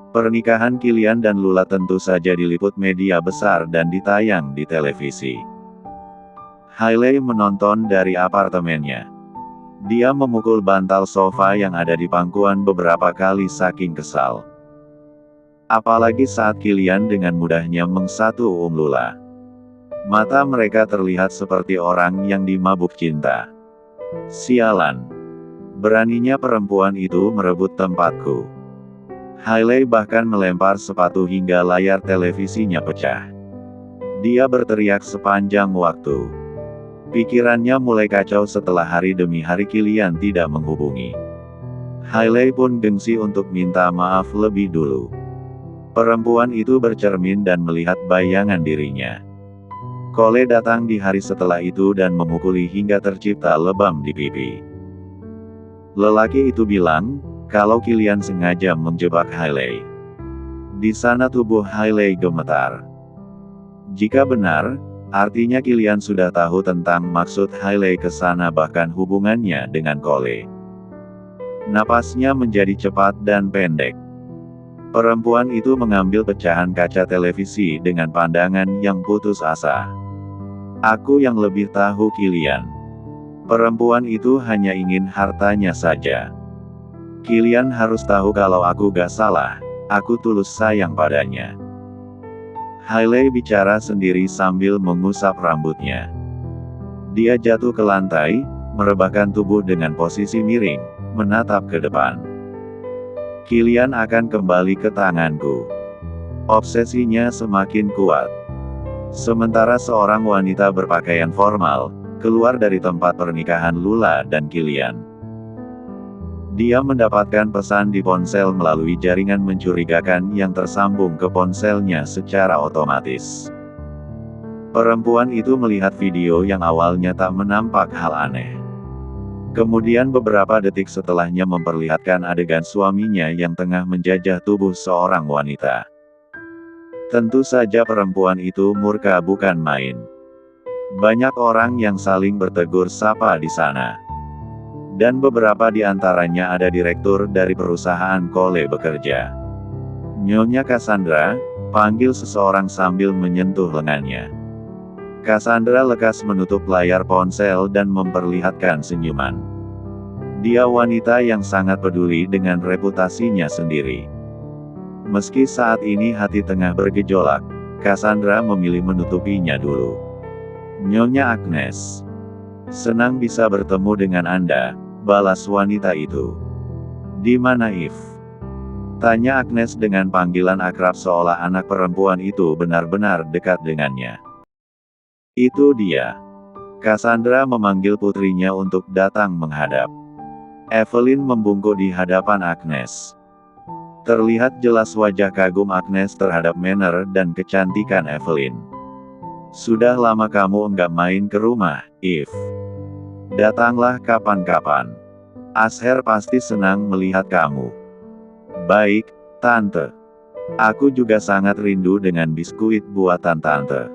Pernikahan Kilian dan Lula tentu saja diliput media besar dan ditayang di televisi. Hailey menonton dari apartemennya. Dia memukul bantal sofa yang ada di pangkuan beberapa kali saking kesal. Apalagi saat Kilian dengan mudahnya mengsatu Lula. Mata mereka terlihat seperti orang yang dimabuk cinta. Sialan. Beraninya perempuan itu merebut tempatku. Hailey bahkan melempar sepatu hingga layar televisinya pecah. Dia berteriak sepanjang waktu. Pikirannya mulai kacau setelah hari demi hari Kilian tidak menghubungi. Hailey pun gengsi untuk minta maaf lebih dulu. Perempuan itu bercermin dan melihat bayangan dirinya. Cole datang di hari setelah itu dan memukuli hingga tercipta lebam di pipi. Lelaki itu bilang, kalau Kilian sengaja menjebak Hailey. Di sana tubuh Hailey gemetar. Jika benar, artinya Kilian sudah tahu tentang maksud Hailey ke sana bahkan hubungannya dengan Cole. Napasnya menjadi cepat dan pendek. Perempuan itu mengambil pecahan kaca televisi dengan pandangan yang putus asa. Aku yang lebih tahu Kilian. Perempuan itu hanya ingin hartanya saja. Kilian harus tahu kalau aku gak salah, aku tulus sayang padanya. Hailey bicara sendiri sambil mengusap rambutnya. Dia jatuh ke lantai, merebahkan tubuh dengan posisi miring, menatap ke depan. Kilian akan kembali ke tanganku. Obsesinya semakin kuat. Sementara seorang wanita berpakaian formal, keluar dari tempat pernikahan Lula dan Kilian. Dia mendapatkan pesan di ponsel melalui jaringan mencurigakan yang tersambung ke ponselnya secara otomatis. Perempuan itu melihat video yang awalnya tak menampak hal aneh. Kemudian beberapa detik setelahnya memperlihatkan adegan suaminya yang tengah menjajah tubuh seorang wanita. Tentu saja perempuan itu murka bukan main. Banyak orang yang saling bertegur sapa di sana. Dan beberapa di antaranya ada direktur dari perusahaan Cole bekerja. Nyonya Cassandra, panggil seseorang sambil menyentuh lengannya. Cassandra lekas menutup layar ponsel dan memperlihatkan senyuman. Dia wanita yang sangat peduli dengan reputasinya sendiri. Meski saat ini hati tengah bergejolak, Cassandra memilih menutupinya dulu. Nyonya Agnes. Senang bisa bertemu dengan Anda, balas wanita itu. Di mana Eve? Tanya Agnes dengan panggilan akrab seolah anak perempuan itu benar-benar dekat dengannya. Itu dia. Cassandra memanggil putrinya untuk datang menghadap. Evelyn membungkuk di hadapan Agnes. Terlihat jelas wajah kagum Agnes terhadap manner dan kecantikan Evelyn. Sudah lama kamu enggak main ke rumah, Eve. Datanglah kapan-kapan. Asher pasti senang melihat kamu. Baik, Tante. Aku juga sangat rindu dengan biskuit buatan Tante.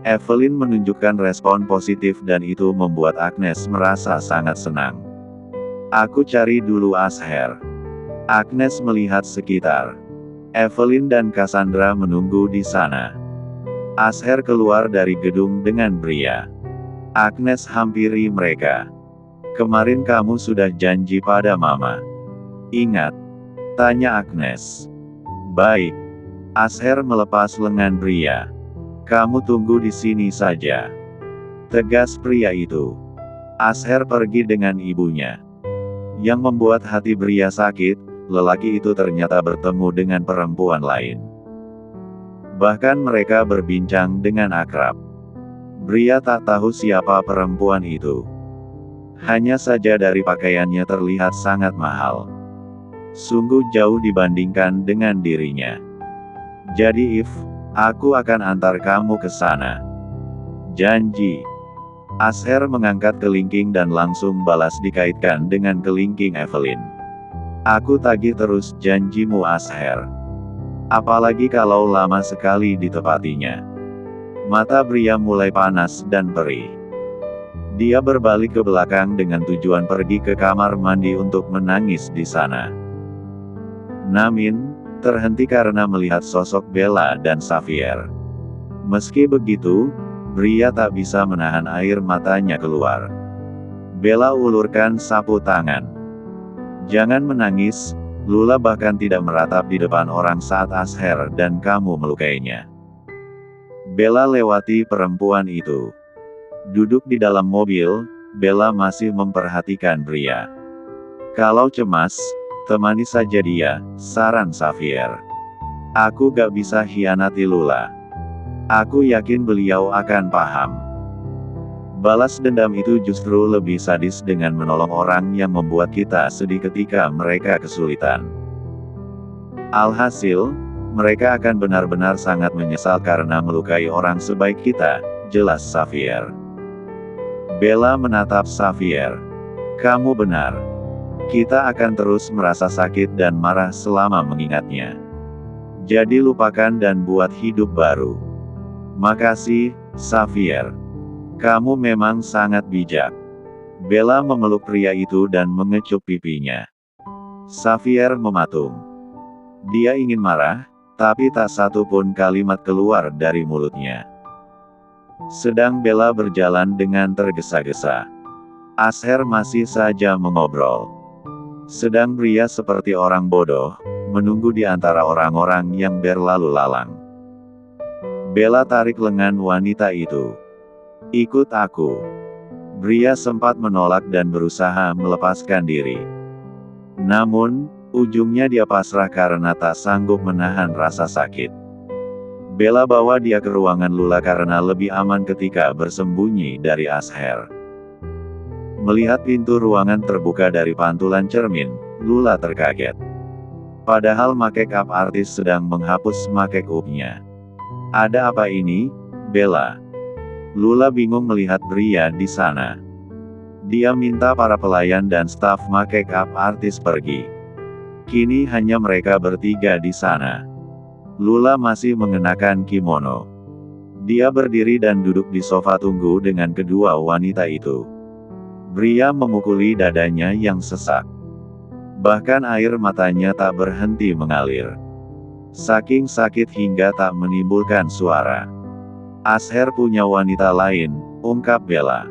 Evelyn menunjukkan respon positif dan itu membuat Agnes merasa sangat senang. Aku cari dulu Asher. Agnes melihat sekitar. Evelyn dan Cassandra menunggu di sana. Asher keluar dari gedung dengan Bria. Agnes hampiri mereka. Kemarin kamu sudah janji pada Mama. Ingat? Tanya Agnes. Baik. Asher melepas lengan Bria. Kamu tunggu di sini saja. Tegas pria itu. Asher pergi dengan ibunya. Yang membuat hati Bria sakit, lelaki itu ternyata bertemu dengan perempuan lain. Bahkan mereka berbincang dengan akrab. Bria tak tahu siapa perempuan itu. Hanya saja dari pakaiannya terlihat sangat mahal. Sungguh jauh dibandingkan dengan dirinya. Jadi Eve, aku akan antar kamu ke sana. Janji. Asher mengangkat kelingking dan langsung balas dikaitkan dengan kelingking Evelyn. Aku tagih terus janjimu Asher. Apalagi kalau lama sekali ditepatinya. Mata Bria mulai panas dan perih. Dia berbalik ke belakang dengan tujuan pergi ke kamar mandi untuk menangis di sana. Namin, terhenti karena melihat sosok Bella dan Xavier. Meski begitu, Bria tak bisa menahan air matanya keluar. Bella ulurkan sapu tangan. Jangan menangis, Lula bahkan tidak meratap di depan orang saat Asher dan kamu melukainya. Bella lewati perempuan itu. Duduk di dalam mobil, Bella masih memperhatikan Bria. Kalau cemas, temani saja dia, saran Xavier. Aku gak bisa hianati Lula. Aku yakin beliau akan paham. Balas dendam itu justru lebih sadis dengan menolong orang yang membuat kita sedih ketika mereka kesulitan. Alhasil, mereka akan benar-benar sangat menyesal karena melukai orang sebaik kita, jelas Xavier. Bella menatap Xavier. Kamu benar. Kita akan terus merasa sakit dan marah selama mengingatnya. Jadi lupakan dan buat hidup baru. Makasih, Xavier. Kamu memang sangat bijak. Bella memeluk pria itu dan mengecup pipinya. Xavier mematung. Dia ingin marah, tapi tak satu pun kalimat keluar dari mulutnya. Sedang Bella berjalan dengan tergesa-gesa. Asher masih saja mengobrol. Sedang Bria seperti orang bodoh, menunggu di antara orang-orang yang berlalu lalang. Bella tarik lengan wanita itu. Ikut aku. Bria sempat menolak dan berusaha melepaskan diri. Namun, ujungnya dia pasrah karena tak sanggup menahan rasa sakit. Bella bawa dia ke ruangan Lula karena lebih aman ketika bersembunyi dari Asher. Melihat pintu ruangan terbuka dari pantulan cermin, Lula terkaget. Padahal make-up artis sedang menghapus make-up-nya. Ada apa ini, Bella? Lula bingung melihat Bria di sana. Dia minta para pelayan dan staf make-up artis pergi. Kini hanya mereka bertiga di sana. Lula masih mengenakan kimono. Dia berdiri dan duduk di sofa tunggu dengan kedua wanita itu. Bria memukuli dadanya yang sesak. Bahkan air matanya tak berhenti mengalir. Saking sakit hingga tak menimbulkan suara. Asher punya wanita lain, ungkap Bella.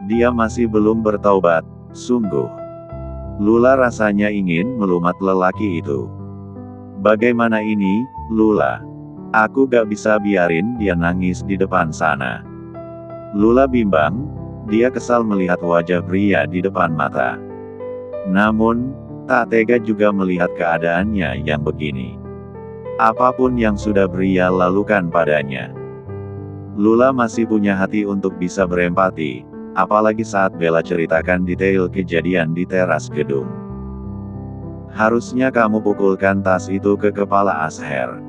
Dia masih belum bertaubat, sungguh. Lula rasanya ingin melumat lelaki itu. Bagaimana ini, Lula? Aku gak bisa biarin dia nangis di depan sana. Lula bimbang, dia kesal melihat wajah Bria di depan mata. Namun, tak tega juga melihat keadaannya yang begini. Apapun yang sudah Bria lakukan padanya. Lula masih punya hati untuk bisa berempati, apalagi saat Bella ceritakan detail kejadian di teras gedung. Harusnya kamu pukulkan tas itu ke kepala Asher.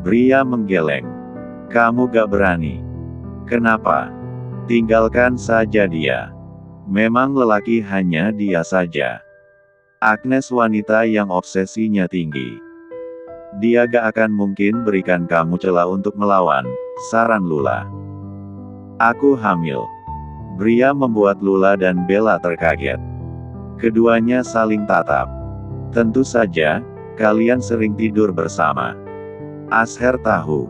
Bria menggeleng. Kamu gak berani. Kenapa? Tinggalkan saja dia. Memang lelaki hanya dia saja. Agnes wanita yang obsesinya tinggi. Dia gak akan mungkin berikan kamu celah untuk melawan, saran Lula. Aku hamil. Bria membuat Lula dan Bella terkaget. Keduanya saling tatap. Tentu saja, kalian sering tidur bersama. Asher tahu.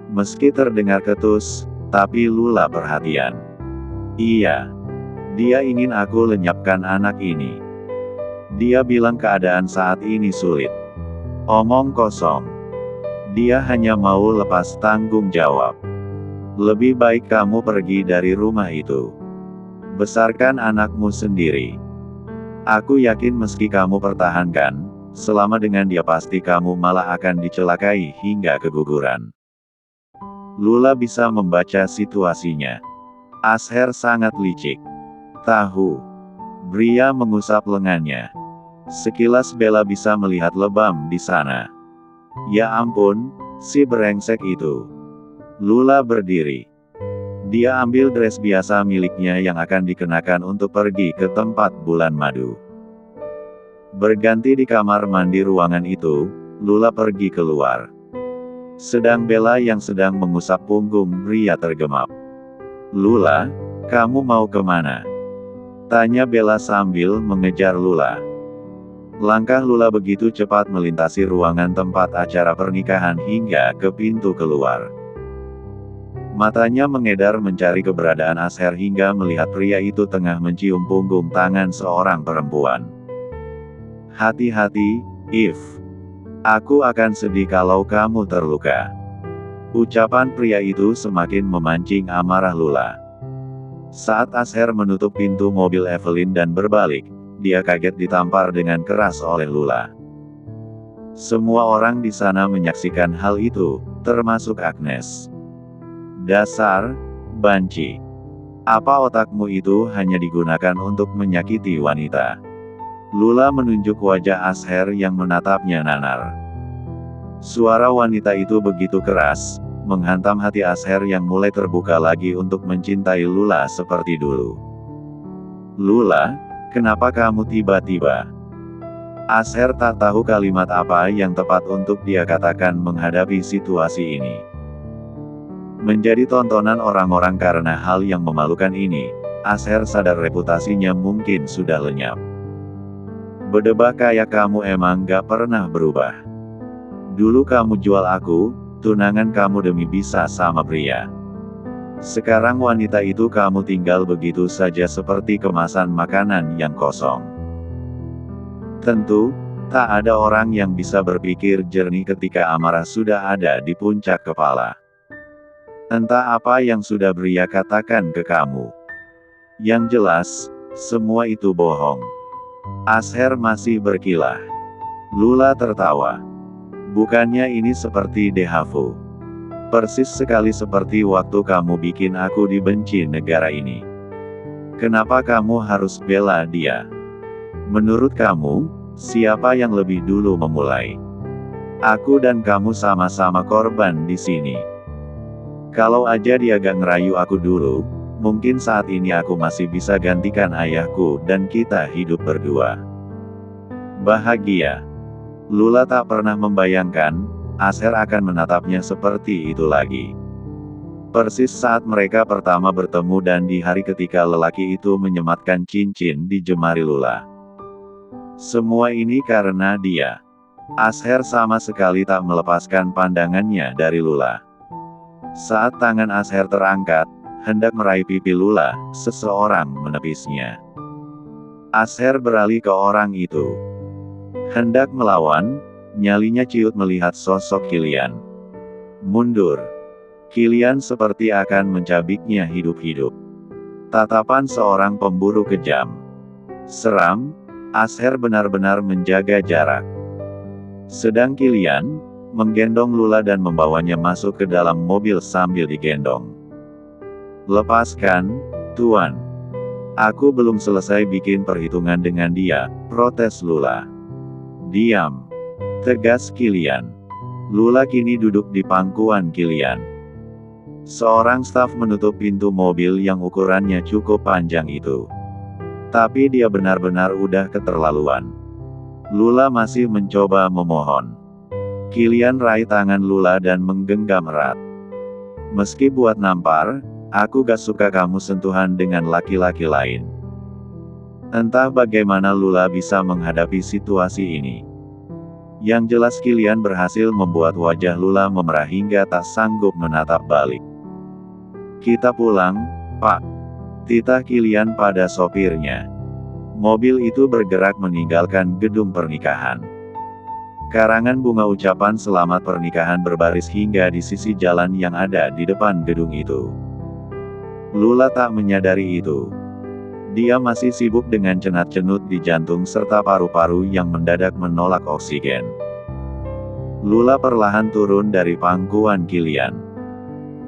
Meski terdengar ketus, tapi Lula perhatian. Iya. Dia ingin aku lenyapkan anak ini. Dia bilang keadaan saat ini sulit. Omong kosong. Dia hanya mau lepas tanggung jawab. Lebih baik kamu pergi dari rumah itu. Besarkan anakmu sendiri. Aku yakin meski kamu pertahankan, selama dengan dia pasti kamu malah akan dicelakai hingga keguguran. Lula bisa membaca situasinya. Asher sangat licik. Tahu. Bria mengusap lengannya. Sekilas Bella bisa melihat lebam di sana. Ya ampun, si brengsek itu. Lula berdiri. Dia ambil dress biasa miliknya yang akan dikenakan untuk pergi ke tempat bulan madu. Berganti di kamar mandi ruangan itu, Lula pergi keluar. Sedang Bella yang sedang mengusap punggung Bria tergemap. Lula, kamu mau kemana? Tanya Bella sambil mengejar Lula. Langkah Lula begitu cepat melintasi ruangan tempat acara pernikahan hingga ke pintu keluar. Matanya mengedar mencari keberadaan Asher hingga melihat pria itu tengah mencium punggung tangan seorang perempuan. "Hati-hati, If. Aku akan sedih kalau kamu terluka." Ucapan pria itu semakin memancing amarah Lula. Saat Asher menutup pintu mobil Evelyn dan berbalik, dia kaget ditampar dengan keras oleh Lula. Semua orang di sana menyaksikan hal itu, termasuk Agnes. "Dasar banci. Apa otakmu itu hanya digunakan untuk menyakiti wanita?" Lula menunjuk wajah Asher yang menatapnya nanar. Suara wanita itu begitu keras, menghantam hati Asher yang mulai terbuka lagi untuk mencintai Lula seperti dulu. "Lula, kenapa kamu tiba-tiba?" Asher tak tahu kalimat apa yang tepat untuk dia katakan menghadapi situasi ini. Menjadi tontonan orang-orang karena hal yang memalukan ini, Asher sadar reputasinya mungkin sudah lenyap. "Bedebah kayak kamu emang gak pernah berubah. Dulu kamu jual aku, tunangan kamu demi bisa sama pria. Sekarang wanita itu kamu tinggal begitu saja seperti kemasan makanan yang kosong." Tentu, tak ada orang yang bisa berpikir jernih ketika amarah sudah ada di puncak kepala. "Entah apa yang sudah pria katakan ke kamu. Yang jelas, semua itu bohong." Asher masih berkilah. Lula tertawa. "Bukannya ini seperti deja vu? Persis sekali seperti waktu kamu bikin aku dibenci negara ini. Kenapa kamu harus bela dia? Menurut kamu, siapa yang lebih dulu memulai? Aku dan kamu sama-sama korban di sini. Kalau aja dia gak ngerayu aku dulu, mungkin saat ini aku masih bisa gantikan ayahku dan kita hidup berdua bahagia." Lula tak pernah membayangkan, Asher akan menatapnya seperti itu lagi. Persis saat mereka pertama bertemu dan di hari ketika lelaki itu menyematkan cincin di jemari Lula. Semua ini karena dia. Asher sama sekali tak melepaskan pandangannya dari Lula. Saat tangan Asher terangkat, hendak meraih pipi Lula, seseorang menepisnya. Asher beralih ke orang itu. Hendak melawan, nyalinya ciut melihat sosok Kilian. Mundur. Kilian seperti akan mencabiknya hidup-hidup. Tatapan seorang pemburu kejam. Seram, Asher benar-benar menjaga jarak. Sedang Kilian menggendong Lula dan membawanya masuk ke dalam mobil sambil digendong. "Lepaskan, Tuan. Aku belum selesai bikin perhitungan dengan dia," protes Lula. "Diam," tegas Kilian. Lula kini duduk di pangkuan Kilian. Seorang staf menutup pintu mobil yang ukurannya cukup panjang itu. Tapi dia benar-benar udah keterlaluan. Lula masih mencoba memohon. Kilian raih tangan Lula dan menggenggam erat. "Meski buat nampar, aku gak suka kamu sentuhan dengan laki-laki lain." Entah bagaimana Lula bisa menghadapi situasi ini. Yang jelas Kilian berhasil membuat wajah Lula memerah hingga tak sanggup menatap balik. "Kita pulang, Pak," titah Kilian pada sopirnya. Mobil itu bergerak meninggalkan gedung pernikahan. Karangan bunga ucapan selamat pernikahan berbaris hingga di sisi jalan yang ada di depan gedung itu. Lula tak menyadari itu. Dia masih sibuk dengan cenat-cenut di jantung serta paru-paru yang mendadak menolak oksigen. Lula perlahan turun dari pangkuan Kilian.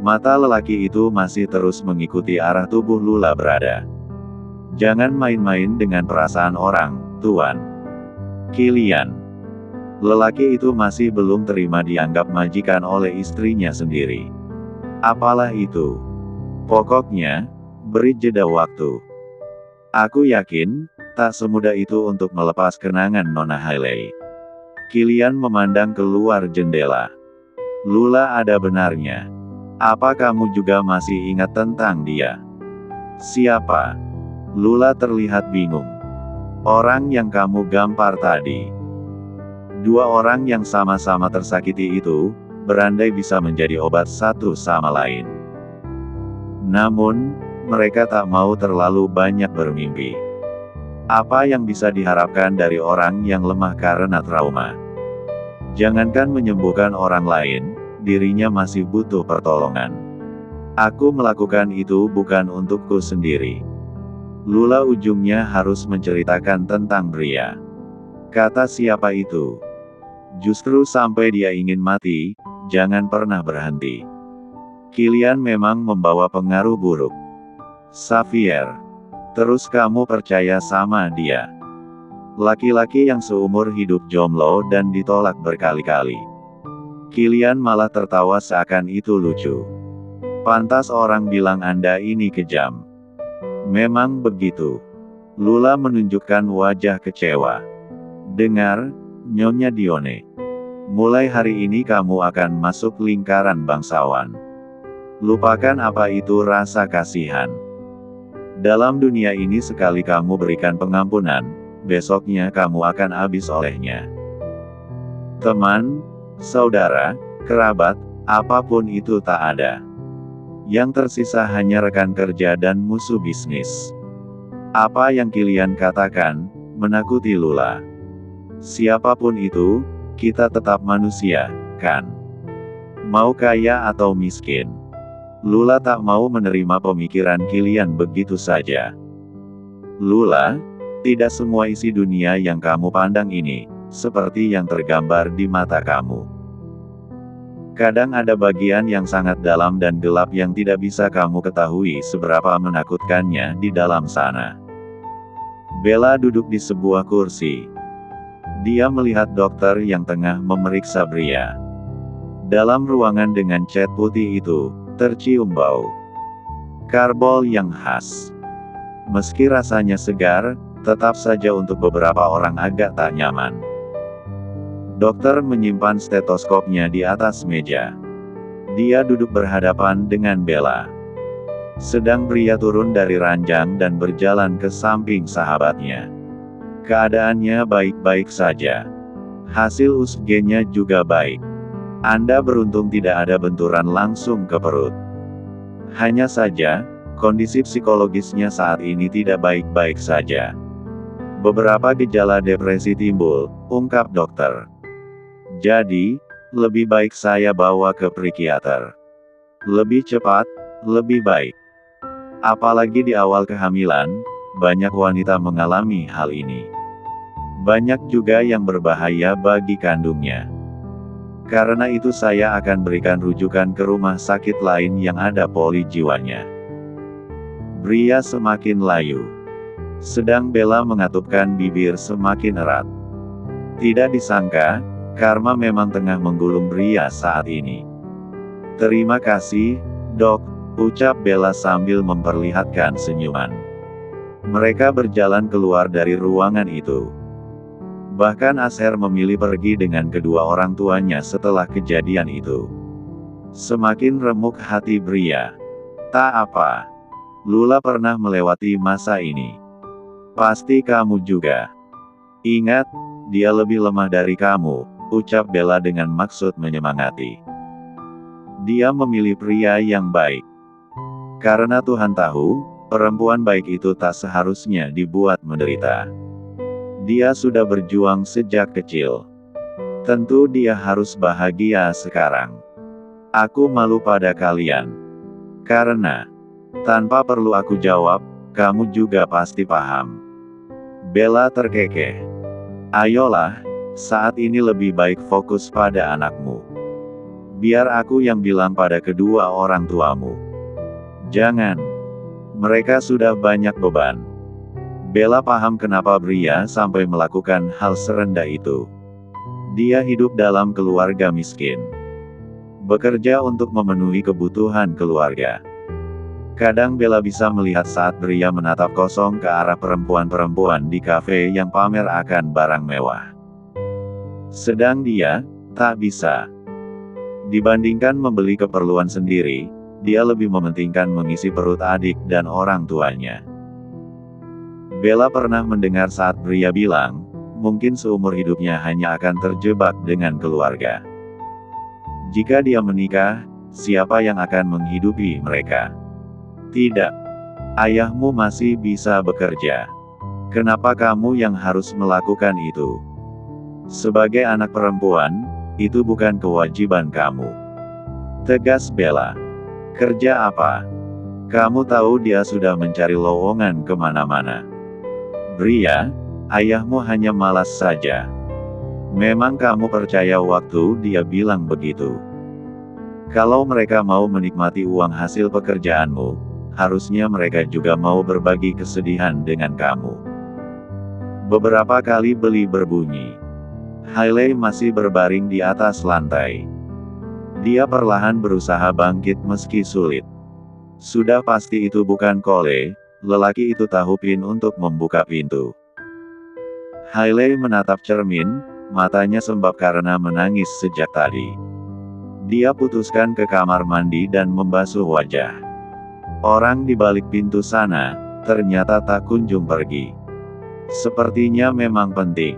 Mata lelaki itu masih terus mengikuti arah tubuh Lula berada. "Jangan main-main dengan perasaan orang, Tuan." Kilian. Lelaki itu masih belum terima dianggap majikan oleh istrinya sendiri. Apalah itu? Pokoknya, beri jeda waktu. Aku yakin, tak semudah itu untuk melepas kenangan Nona Hailey. Kilian memandang keluar jendela. Lula ada benarnya. Apa kamu juga masih ingat tentang dia? Siapa? Lula terlihat bingung. Orang yang kamu gampar tadi. Dua orang yang sama-sama tersakiti itu, berandai bisa menjadi obat satu sama lain. Namun, mereka tak mau terlalu banyak bermimpi. Apa yang bisa diharapkan dari orang yang lemah karena trauma? Jangankan menyembuhkan orang lain, dirinya masih butuh pertolongan. Aku melakukan itu bukan untukku sendiri. Lula ujungnya harus menceritakan tentang Bria. Kata siapa itu? Justru sampai dia ingin mati, jangan pernah berhenti. Kilian memang membawa pengaruh buruk. Xavier, terus kamu percaya sama dia? Laki-laki yang seumur hidup jomblo dan ditolak berkali-kali. Kilian malah tertawa seakan itu lucu. Pantas orang bilang Anda ini kejam. Memang begitu. Lula menunjukkan wajah kecewa. Dengar, Nyonya Dione. Mulai hari ini kamu akan masuk lingkaran bangsawan. Lupakan apa itu rasa kasihan. Dalam dunia ini sekali kamu berikan pengampunan, besoknya kamu akan habis olehnya. Teman, saudara, kerabat, apapun itu tak ada. Yang tersisa hanya rekan kerja dan musuh bisnis. Apa yang Kilian katakan, menakuti Lula. Siapapun itu, kita tetap manusia, kan? Mau kaya atau miskin. Lula tak mau menerima pemikiran Kilian begitu saja. Lula, tidak semua isi dunia yang kamu pandang ini, seperti yang tergambar di mata kamu. Kadang ada bagian yang sangat dalam dan gelap yang tidak bisa kamu ketahui seberapa menakutkannya di dalam sana. Bella duduk di sebuah kursi. Dia melihat dokter yang tengah memeriksa Bria. Dalam ruangan dengan cat putih itu, tercium bau karbol yang khas. Meski rasanya segar, tetap saja untuk beberapa orang agak tak nyaman. Dokter menyimpan stetoskopnya di atas meja. Dia duduk berhadapan dengan Bella. Sedang Bria turun dari ranjang dan berjalan ke samping sahabatnya. Keadaannya baik-baik saja. Hasil USG-nya juga baik. Anda beruntung tidak ada benturan langsung ke perut. Hanya saja, kondisi psikologisnya saat ini tidak baik-baik saja. Beberapa gejala depresi timbul, ungkap dokter. Jadi, lebih baik saya bawa ke psikiater. Lebih cepat, lebih baik. Apalagi di awal kehamilan, banyak wanita mengalami hal ini. Banyak juga yang berbahaya bagi kandungnya. Karena itu saya akan berikan rujukan ke rumah sakit lain yang ada poli jiwanya. Bria semakin layu. Sedang Bella mengatupkan bibir semakin erat. Tidak disangka, karma memang tengah menggulung Bria saat ini. Terima kasih, dok, ucap Bella sambil memperlihatkan senyuman. Mereka berjalan keluar dari ruangan itu. Bahkan Asher memilih pergi dengan kedua orang tuanya setelah kejadian itu. Semakin remuk hati Bria. Tak apa. Lula pernah melewati masa ini. Pasti kamu juga. Ingat, dia lebih lemah dari kamu, ucap Bella dengan maksud menyemangati. Dia memilih pria yang baik. Karena Tuhan tahu, perempuan baik itu tak seharusnya dibuat menderita. Dia sudah berjuang sejak kecil. Tentu dia harus bahagia sekarang. Aku malu pada kalian. Karena, tanpa perlu aku jawab, kamu juga pasti paham. Bella terkekeh. Ayolah, saat ini lebih baik fokus pada anakmu. Biar aku yang bilang pada kedua orang tuamu. Jangan. Mereka sudah banyak beban. Bella paham kenapa Bria sampai melakukan hal serendah itu. Dia hidup dalam keluarga miskin. Bekerja untuk memenuhi kebutuhan keluarga. Kadang Bella bisa melihat saat Bria menatap kosong ke arah perempuan-perempuan di kafe yang pamer akan barang mewah. Sedang dia, tak bisa. Dibandingkan membeli keperluan sendiri, dia lebih mementingkan mengisi perut adik dan orang tuanya. Bella pernah mendengar saat pria bilang, mungkin seumur hidupnya hanya akan terjebak dengan keluarga. Jika dia menikah, siapa yang akan menghidupi mereka? Tidak. Ayahmu masih bisa bekerja. Kenapa kamu yang harus melakukan itu? Sebagai anak perempuan, itu bukan kewajiban kamu. Tegas Bella. Kerja apa? Kamu tahu dia sudah mencari lowongan kemana-mana. Bria, ayahmu hanya malas saja. Memang kamu percaya waktu dia bilang begitu. Kalau mereka mau menikmati uang hasil pekerjaanmu, harusnya mereka juga mau berbagi kesedihan dengan kamu. Beberapa kali beli berbunyi. Hailey masih berbaring di atas lantai. Dia perlahan berusaha bangkit meski sulit. Sudah pasti itu bukan Cole, lelaki itu tahu pin untuk membuka pintu. Hailey menatap cermin, matanya sembab karena menangis sejak tadi. Dia putuskan ke kamar mandi dan membasuh wajah. Orang di balik pintu sana, ternyata tak kunjung pergi. Sepertinya memang penting.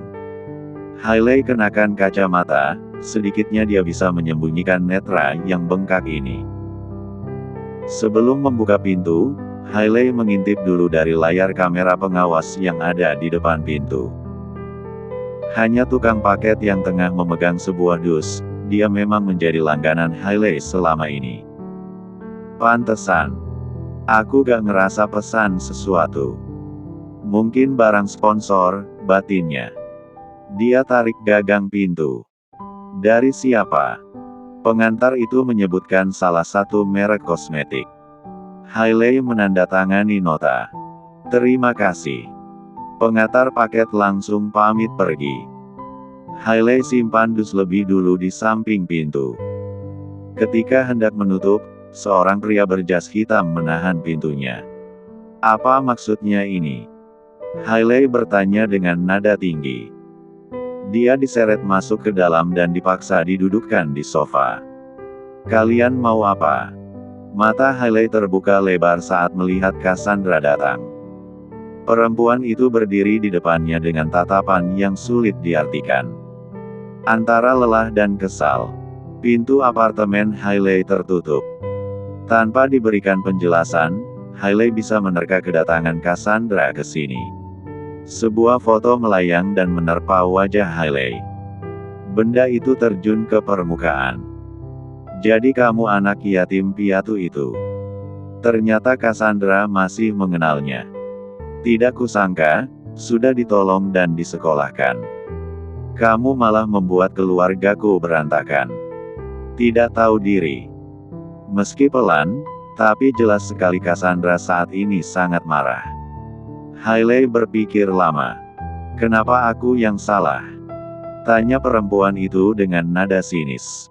Hailey kenakan kacamata, sedikitnya dia bisa menyembunyikan netra yang bengkak ini. Sebelum membuka pintu, Hailey mengintip dulu dari layar kamera pengawas yang ada di depan pintu. Hanya tukang paket yang tengah memegang sebuah dus, dia memang menjadi langganan Hailey selama ini. Pantesan. Aku gak ngerasa pesan sesuatu. Mungkin barang sponsor, batinnya. Dia tarik gagang pintu. Dari siapa? Pengantar itu menyebutkan salah satu merek kosmetik. Hailey menandatangani nota. Terima kasih. Pengantar paket langsung pamit pergi. Hailey simpan dus lebih dulu di samping pintu. Ketika hendak menutup, seorang pria berjas hitam menahan pintunya. Apa maksudnya ini? Hailey bertanya dengan nada tinggi. Dia diseret masuk ke dalam dan dipaksa didudukkan di sofa. Kalian mau apa? Mata Hailey terbuka lebar saat melihat Cassandra datang. Perempuan itu berdiri di depannya dengan tatapan yang sulit diartikan. Antara lelah dan kesal, pintu apartemen Hailey tertutup. Tanpa diberikan penjelasan, Hailey bisa menerka kedatangan Cassandra ke sini. Sebuah foto melayang dan menerpa wajah Hailey. Benda itu terjun ke permukaan. Jadi kamu anak yatim piatu itu. Ternyata Cassandra masih mengenalnya. Tidak kusangka, sudah ditolong dan disekolahkan. Kamu malah membuat keluargaku berantakan. Tidak tahu diri. Meski pelan, tapi jelas sekali Cassandra saat ini sangat marah. Hailey berpikir lama. Kenapa aku yang salah? Tanya perempuan itu dengan nada sinis.